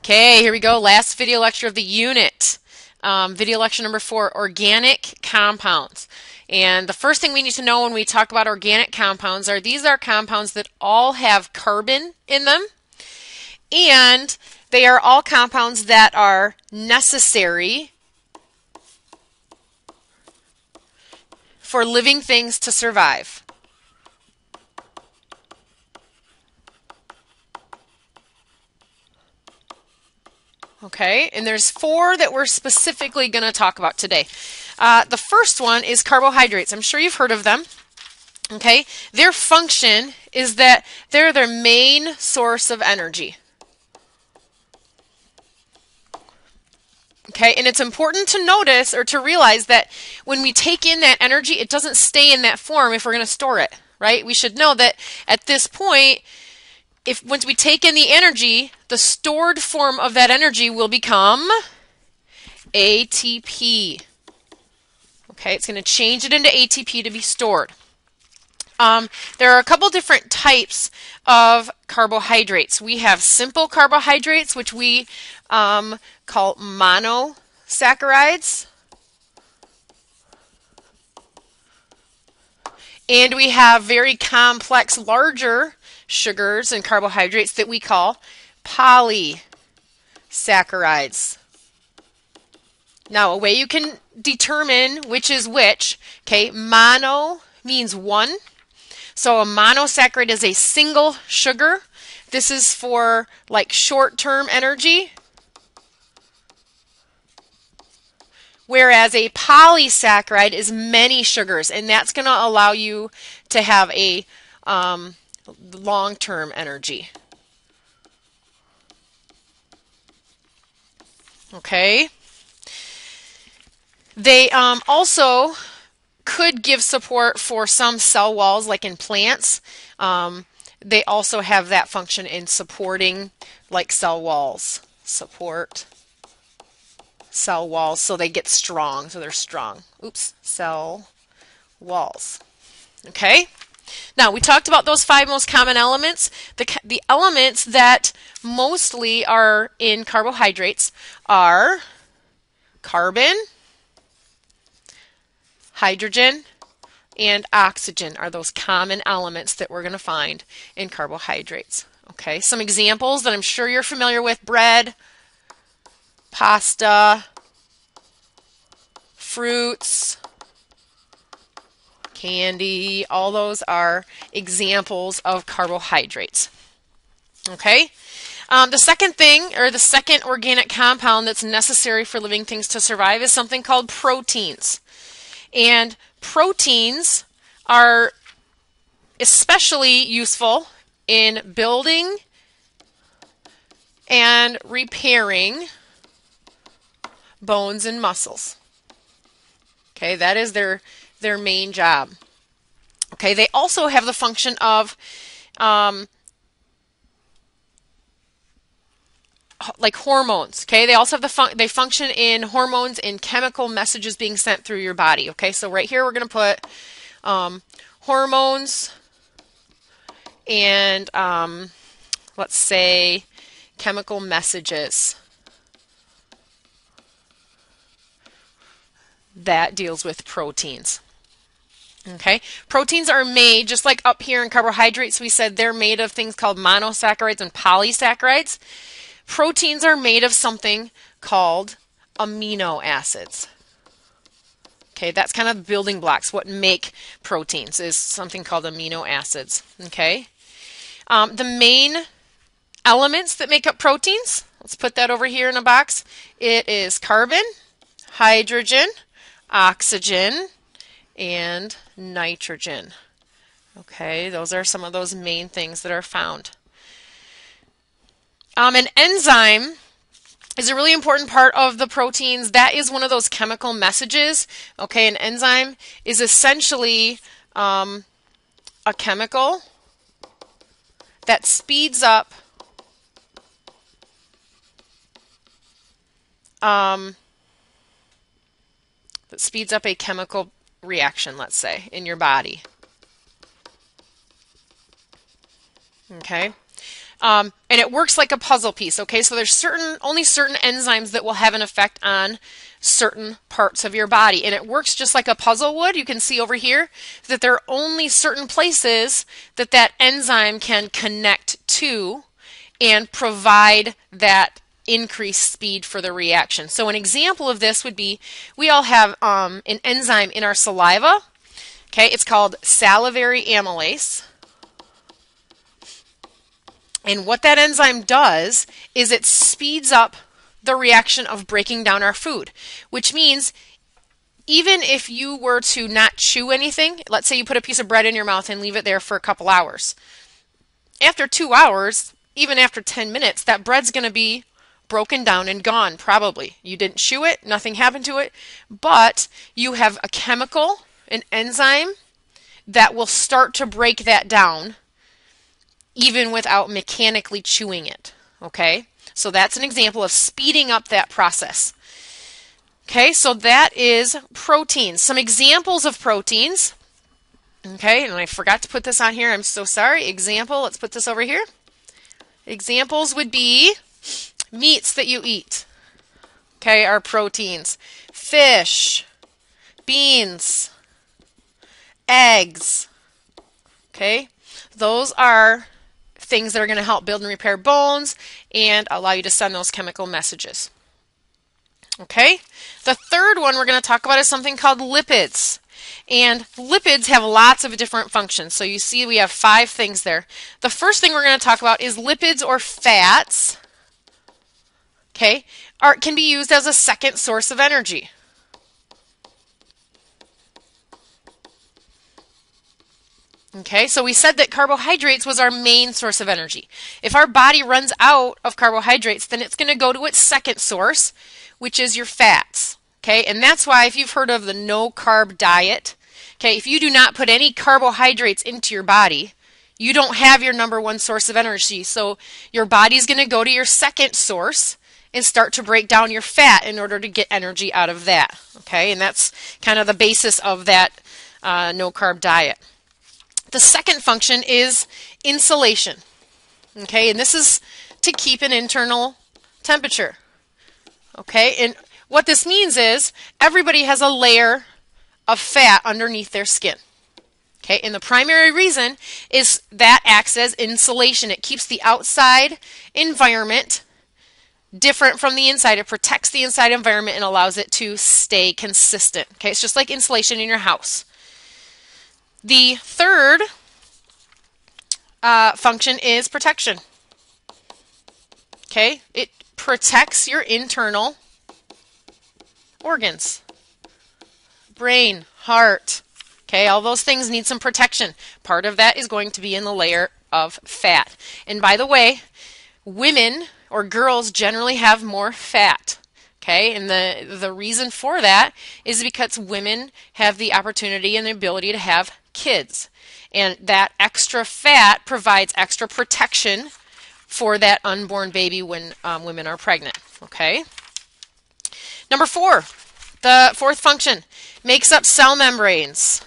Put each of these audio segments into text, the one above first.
Okay, here we go. Last video lecture of the unit. Video lecture number 4, organic compounds. And the first thing we need to know when we talk about organic compounds are these are compounds that all have carbon in them, and they are all compounds that are necessary for living things to survive. Okay, and there's 4 that we're specifically going to talk about today. The first one is carbohydrates. I'm sure you've heard of them. Okay, their function is that they're their main source of energy. Okay, and it's important to notice or to realize that when we take in that energy, it doesn't stay in that form if we're going to store it, right? We should know that at this point, once we take in the energy, the stored form of that energy will become ATP. Okay, it's going to change it into ATP to be stored. There are a couple different types of carbohydrates. We have simple carbohydrates, which we call monosaccharides. And we have very complex, larger sugars and carbohydrates that we call polysaccharides. Now, a way you can determine which is which, okay, mono means one. So a monosaccharide is a single sugar. This is for like short-term energy. Whereas a polysaccharide is many sugars, and that's going to allow you to have a long-term energy. Okay. They also could give support for some cell walls, like in plants. They also have that function in supporting like cell walls. Support cell walls so they get strong, so they're strong. Oops, cell walls. Okay. Now, we talked about those 5 most common elements. The elements that mostly are in carbohydrates are carbon, hydrogen, and oxygen are those common elements that we're going to find in carbohydrates. Okay, some examples that I'm sure you're familiar with: bread, pasta, fruits, candy, all those are examples of carbohydrates. Okay, the second thing, or the second organic compound that's necessary for living things to survive, is something called proteins. And proteins are especially useful in building and repairing bones and muscles. Okay, that is their main job. Okay, they also have the function of like hormones. Okay, they also have they function in hormones and chemical messages being sent through your body. Okay, so right here we're going to put hormones and let's say chemical messages that deals with proteins. Okay, proteins are made, just like up here in carbohydrates, we said they're made of things called monosaccharides and polysaccharides. Proteins are made of something called amino acids. Okay, that's kind of building blocks. What make proteins is something called amino acids. Okay, the main elements that make up proteins, let's put that over here in a box. It is carbon, hydrogen, oxygen, and nitrogen. Okay, those are some of those main things that are found. An enzyme is a really important part of the proteins. That is one of those chemical messages. Okay, an enzyme is essentially a chemical that speeds up a chemical reaction, let's say, in your body. Okay. And it works like a puzzle piece, okay? So there's only certain enzymes that will have an effect on certain parts of your body. And it works just like a puzzle would. You can see over here that there are only certain places that that enzyme can connect to and provide that increased speed for the reaction. So an example of this would be, we all have an enzyme in our saliva. Okay, it's called salivary amylase. And what that enzyme does is it speeds up the reaction of breaking down our food, which means even if you were to not chew anything, let's say you put a piece of bread in your mouth and leave it there for a couple hours. After 2 hours, even after 10 minutes, that bread's going to be broken down and gone, probably. You didn't chew it, nothing happened to it, but you have a chemical, an enzyme, that will start to break that down even without mechanically chewing it, okay? So that's an example of speeding up that process. Okay, so that is proteins. Some examples of proteins. Okay, and I forgot to put this on here. I'm so sorry. Example, let's put this over here. Examples would be meats that you eat. Okay, are proteins. Fish, beans, eggs. Okay, those are things that are going to help build and repair bones and allow you to send those chemical messages. Okay, the third one we're going to talk about is something called lipids. And lipids have lots of different functions. So you see we have 5 things there. The first thing we're going to talk about is lipids or fats. Okay, can be used as a second source of energy. Okay, so we said that carbohydrates was our main source of energy. If our body runs out of carbohydrates, then it's going to go to its second source, which is your fats. Okay, and that's why if you've heard of the no-carb diet, okay, if you do not put any carbohydrates into your body, you don't have your number one source of energy. So your body's going to go to your second source and start to break down your fat in order to get energy out of that. Okay, and that's kind of the basis of that no-carb diet. The second function is insulation. Okay, and this is to keep an internal temperature. Okay, and what this means is everybody has a layer of fat underneath their skin. Okay, and the primary reason is that acts as insulation. It keeps the outside environment different from the inside. It protects the inside environment and allows it to stay consistent. Okay, it's just like insulation in your house. The third function is protection. Okay, it protects your internal organs, brain, heart. Okay, all those things need some protection. Part of that is going to be in the layer of fat. And by the way, women or girls generally have more fat. Okay, and the reason for that is because women have the opportunity and the ability to have kids. And that extra fat provides extra protection for that unborn baby when women are pregnant. Okay. Number 4, the fourth function, makes up cell membranes.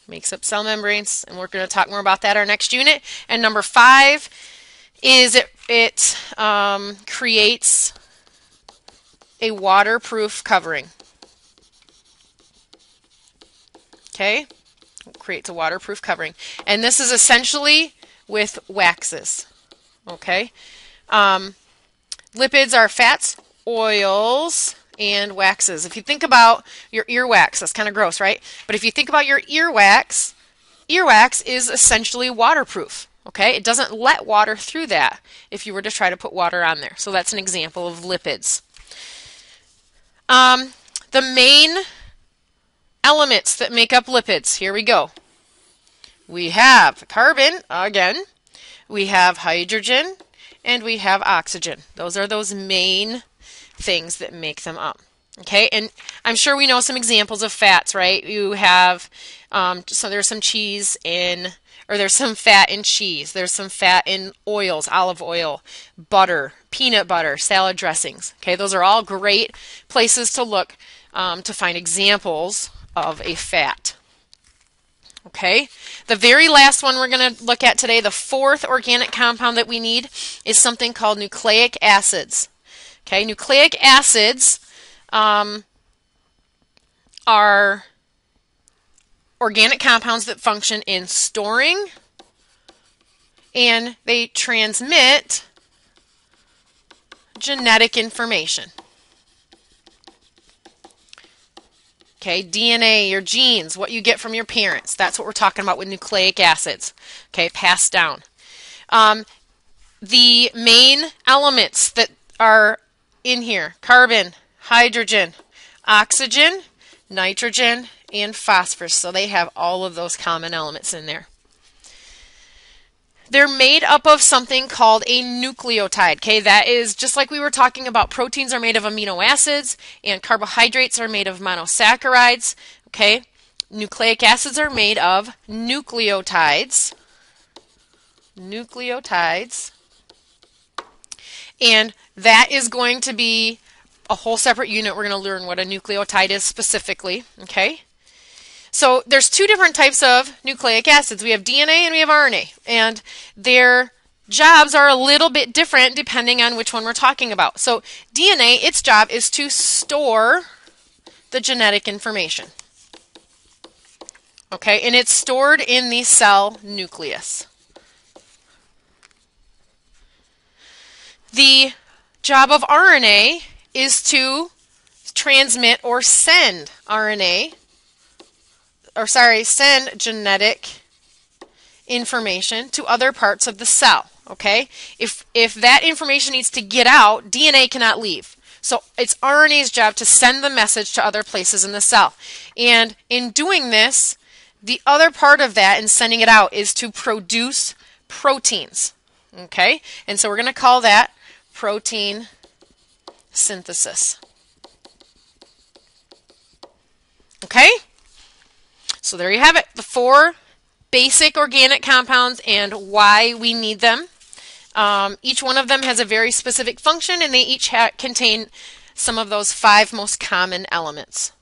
Makes up cell membranes, and we're going to talk more about that in our next unit. And number 5 is it creates a waterproof covering. Okay, it creates a waterproof covering, and this is essentially with waxes. Okay, lipids are fats, oils, and waxes. If you think about your earwax, that's kind of gross, right? But if you think about your earwax is essentially waterproof. Okay, it doesn't let water through that if you were to try to put water on there. So that's an example of lipids. The main elements that make up lipids, here we go. We have carbon, again, we have hydrogen, and we have oxygen. Those are those main things that make them up. Okay, and I'm sure we know some examples of fats, right? You have, so there's some cheese in, or there's some fat in cheese. There's some fat in oils, olive oil, butter, peanut butter, salad dressings. Okay, those are all great places to look to find examples of a fat. Okay, the very last one we're going to look at today, the fourth organic compound that we need, is something called nucleic acids. Okay, nucleic acids are organic compounds that function in storing, and they transmit genetic information. Okay, DNA, your genes, what you get from your parents. That's what we're talking about with nucleic acids. Okay, passed down. The main elements that are in here: carbon, hydrogen, oxygen, nitrogen, and phosphorus. So they have all of those common elements in there. They're made up of something called a nucleotide. Okay, that is just like we were talking about. Proteins are made of amino acids, and carbohydrates are made of monosaccharides. Okay, nucleic acids are made of nucleotides. And that is going to be a whole separate unit. We're going to learn what a nucleotide is specifically. Okay. So there's two different types of nucleic acids. We have DNA and we have RNA. And their jobs are a little bit different depending on which one we're talking about. So DNA, its job is to store the genetic information. Okay, and it's stored in the cell nucleus. The job of RNA is to transmit or send send genetic information to other parts of the cell. Okay? If that information needs to get out, DNA cannot leave. So it's RNA's job to send the message to other places in the cell. And in doing this, the other part of that in sending it out is to produce proteins. Okay? And so we're going to call that protein synthesis. Okay? So there you have it, the four basic organic compounds and why we need them. Each one of them has a very specific function, and they each contain some of those 5 most common elements.